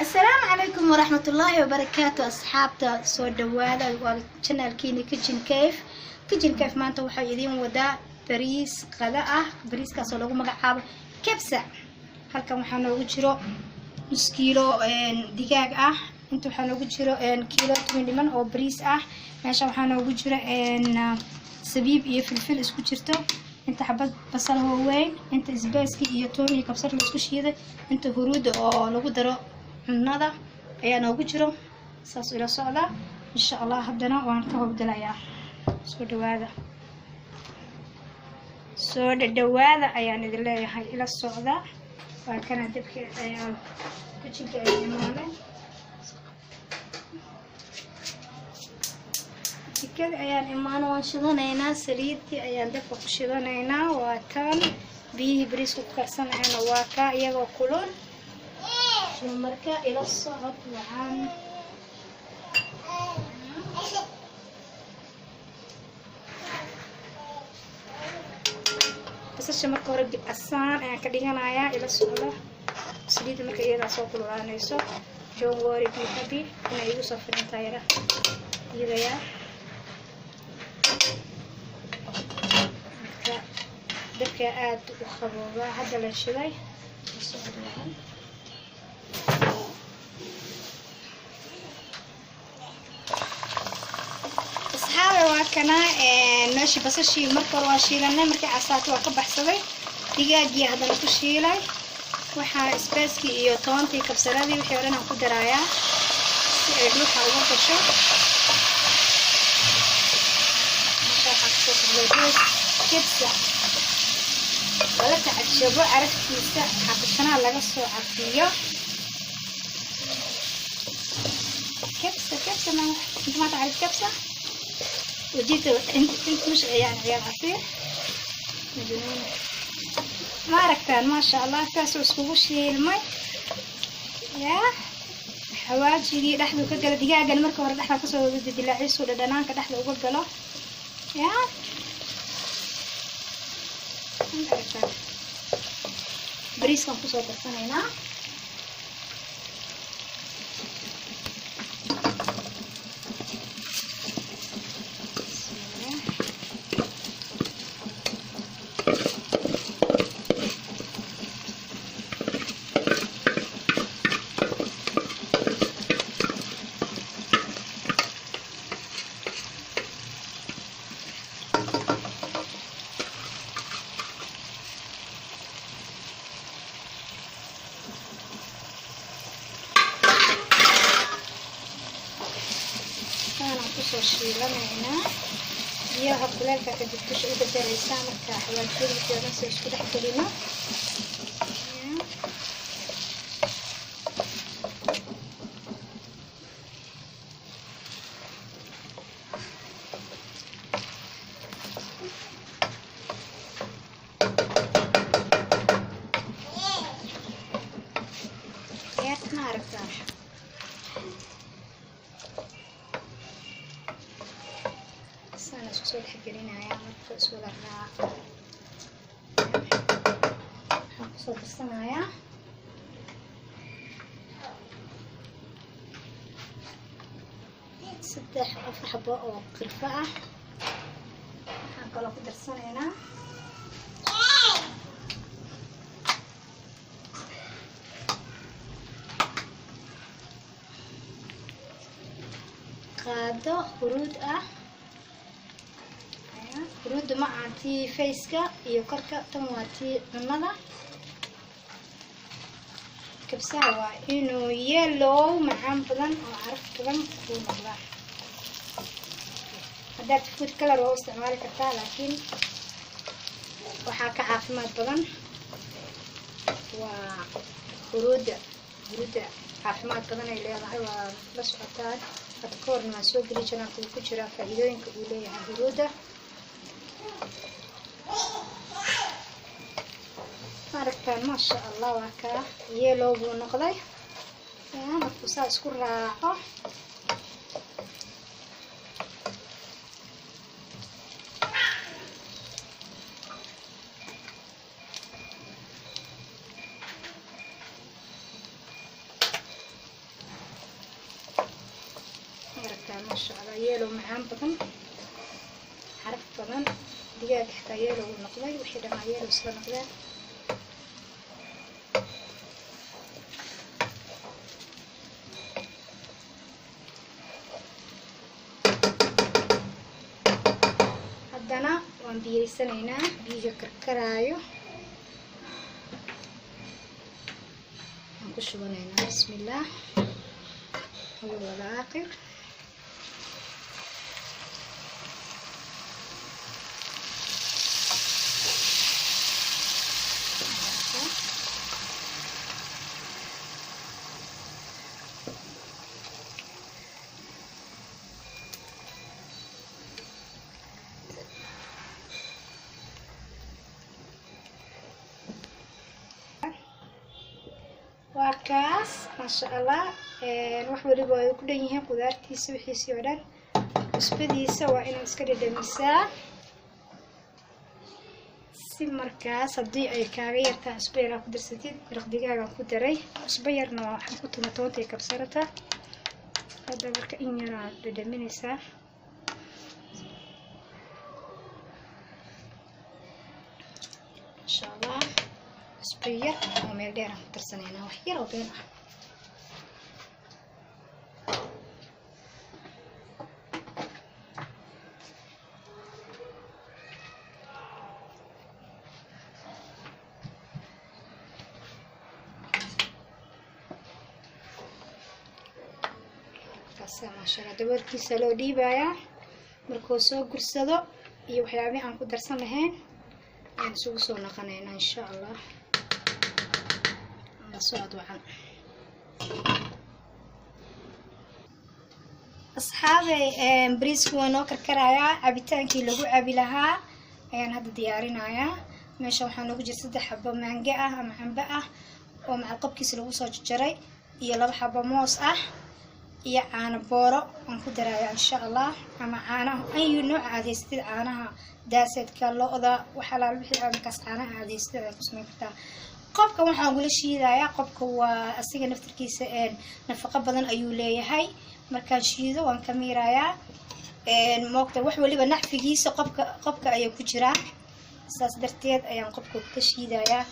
السلام عليكم ورحمة الله وبركاته أصحابتا سو دوادا والشانل كيني كيتشن كيف ما انتو waxaa idin wadaa bariis qada ah bariiskaas oo lagu magacaabo kebsa halkan waxaa noogu jiro nus kiilo digaag ah inta waxaa noogu jiro kiilo dhiman oo bariis ah meesha waxaa noogu jiro sabiib iyo filfil isku jirto inta xabad basal weyn inta isbaaski iyo toon iyo kabsar la isku shiiday inta huruud oo lagu daro cunada ayaa noogu jiro saas ila socda insha Allah haddana waan ka hobdalayaa soo dhawaada ayaan idin leeyahay ila socda waa kana dabka ayaan kitchenka imaanay jikada ayaan imaan waan shidanaynaa saliidii ayaan dabka ku shidanaynaa waa tan biyihii bariiska ku karsanayna waa ka iyagoo kulul marka ila socod waxaan basasha marka hore dib asaan ayaan ka dhiganayaa ila socda saliidda marka iyadaa soo kululaanayso don't worry be happy inay igu soo firintaa yara iyadaya marka dabka aad u qabooba hadda la shiday kana nooshi basashii marka hore waa shiilanay markii casaato waa ka baxsaday digaagii hadana ku shiilay waxa isbaaski iyo toontii kabsaradii wixii hore aan ku darayaa si ay dhuuxa uga gasho kebsa wala tacajabo aragtiisa xabashana laga soo cafiyo kebsa ma تعرف كبسة وجيت انت مش يعني عصير ما ركتان ما شاء الله كاسو اسكو شيء المي يا حواجي دي دحدو كغلا ديغاغا marka hore dhaxda ka soo wada dilaaciisu dhadhanaanka dhaxda uga galo ya bariiskan ku soo darsanayna soo shiilanayna biyaha kulaalka ka dib kusoo bedelaysa marka xawaalkeeda soo isku dhex gelino soo xigirinayaa marka soo la raaco waxaan soo dirsanayaa saddex afar xabo oo qirfa ah waxaan kaloo ku darsanaynaa qaado huruud ah huruud ma aanti faceka iyo korka tan waa tii cunada kabsaha waa inuu yellow macaan badan oo caraf badan ku noqda haddaad food color waa isticmaali kartaa laakiin waxaa ka caafimaad badan waa huruudda caafimaad badan ay leedahay waa la socotaa hadda ka horna waan soo geli jiraan kuwa ku jira faa'iidooyinka uu leeyahay huruudda markaan ma sha Allah waa ka yellow buu noqday markuu saa isku raaco كان ما شاء الله يلو معان بدن عرف بدن دجاج حتى يلو نقضي وحده مع يلو سلا نقضي هدنا وندير سنينا بيجا كركرايو نخش بنينا بسم الله هو الآخر وكاس ما شاء الله wax waliba ay ku dhan yihiin qudaartiisa wixiisii oo dhan cusbadiisa waa inaad iska dhadhamisaa si markaas haddii ay kaaga yartaa cusbo yar ku darsatid maraq digaagaan ku daray cusbo yarna waxaan ku tuma toonta iyo kabsarata hadda marka in yar aad dhadhaminaysaa masha allah cusbo yar oo meel dheer aan ku darsanaynaa wax yar oo been ah ما شاء الله daboolkiisa loo dhiibayaa markuu soo gursado iyo waxyaabaha aan ku darsan lahayn aan isugu soo naqanaynaa insha Allah la socod wacan asxaabay bariisku waa noo karkarayaa cabitaankii lagu cabi lahaa ayaan hadda diyaarinayaa meesha waxaa noogu jira 3 xabo maango ah ama cambe ah oo macalqabkiisa lagu soo jarjaray iyo 2 xabo moos ah iyo caano booro aan ku darayaa insha Allah ama caanaha ayu nooc adeystid caanaha daasadka looda waxa la wixii aan kaas caanaha adeystid ay ku sameyn kartaa qofka waxaan ugu shiidayaa qofka waa asiga naftirkiisa nafaqo badan ayuu leeyahay markaan shiido waan ka miirayaa moogta wax waliba nafcigiisa qofka ayaa ku jira saas darteed ayaan qofka ka shiidayaa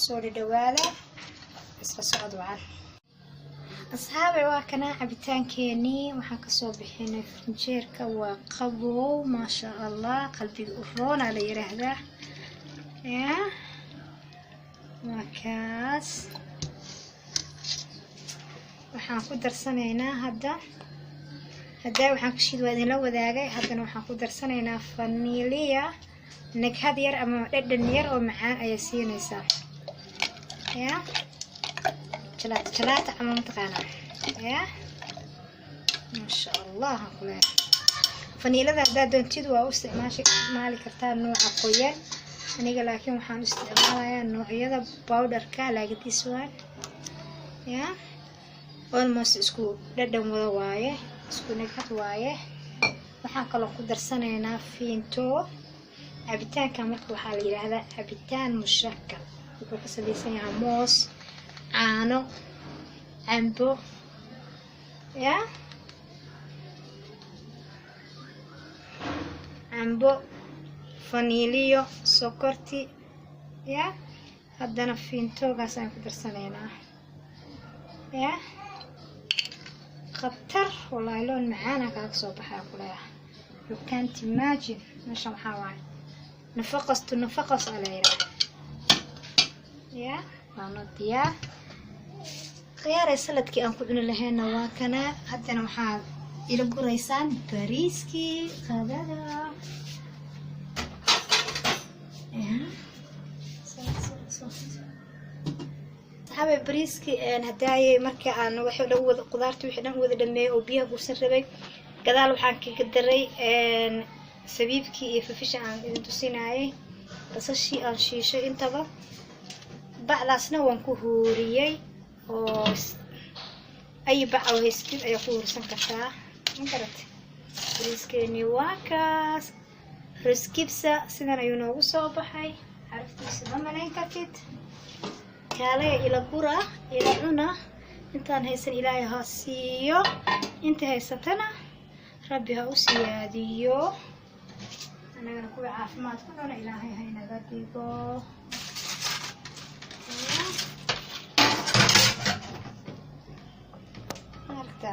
soo dhawaada isla socod wacan أصحابي وكنا عبتانكيني وحكسو بحين فرنجيركا وقبو ما شاء الله قلبي أفرون على يرهده يا وكاس وحنكو درسانينا هدا وحنكو شيد وادين لو ذاقي هدا وحنكو درسانينا فانيليا نكهد ير أما ردن ير ومعان أيسينيسا يا ثلاثة عمام تقانا يا ما شاء الله هقولها فنيلة ذا دونتيد واستعماشي مالي كرتان نوع قوية أنا لكن وحان استعمالها نوع يدا باودر كالا قديسوان يا almost isku dhadhan wada waaye isku nagad waaye waxaan kala ku darsanaynaa fiinto cabitaanka marka waxaa la yiraahdaa cabitaan mushakal wuxuu ka samaysan yahay moos caano cambo ya cambo vanilyo sokorti ya haddana fiintoogaas aan ku darsanaynaa ya خطر والله لون معانا كاك صوبحا كلها you can't imagine ماشي محاوي نفقص على يا نضيا خيار سلطكي ان كدنا لهنا واكنا هدنا محا الى قريسان باريسكي غدادا حابب بريسكي ان هداي marka aan waxa la wada qudaarta wixii dhan wada dhameey oo biyaha ku sarreebay gadaal waxaan ka daray sabiibkii iyo fifisha aan idin tusinaayay basashii aan shiishay intaba bacdaasna waan ku huuriyay oo ay bacdo heystid ay ku huursan kartaa intarat briskeni waa kaas friskibsa sidan ayuu noogu soo baxay aragtiisa ma malayn kartid kale ila qura ila cuna intaan haysan ilaahay ha siiyo, inta haysatana rabbi ha u siyaadiyo, anagana kuwa caafimaad ku nool ilaahay ha inaga dhigo. marka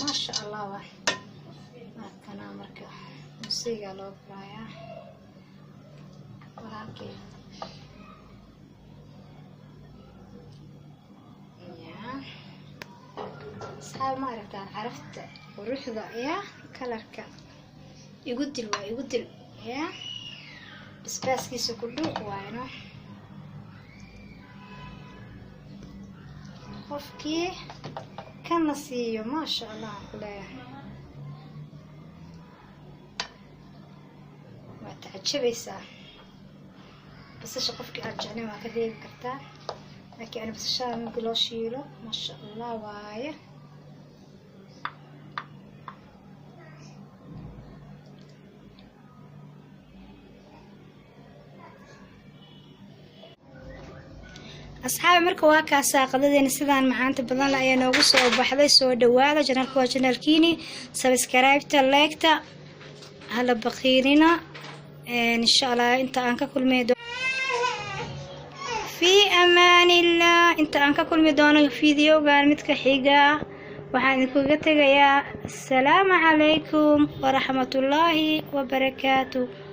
maasha Allah markana marka musiga loo baayaa walaalkay صعب ما عرفت عرفت وروحها يا كلرك يقدل يا بس كيسو كله وانا خفكي كان نصيو ما شاء الله كلها ما تعجبيسا بس شقفكي ارجعني ما كذيب كرتا لكن انا بس شان نقول شيله ما شاء الله وايه أصحاب مركو هكا ساقدين سيدان معانت بدن لا ayaa noogu soo baxday soo dhawaada channelka waa channelkiini subscribe-ta like-ta hala baqiirina insha Allah inta aan ka kulmay fi amaanillah inta aan ka kulmi doono fiidiyogan midka xiga waxaan idinkuga tagayaa assalaamu calaykum wa rahmatullaahi wa barakaatuh.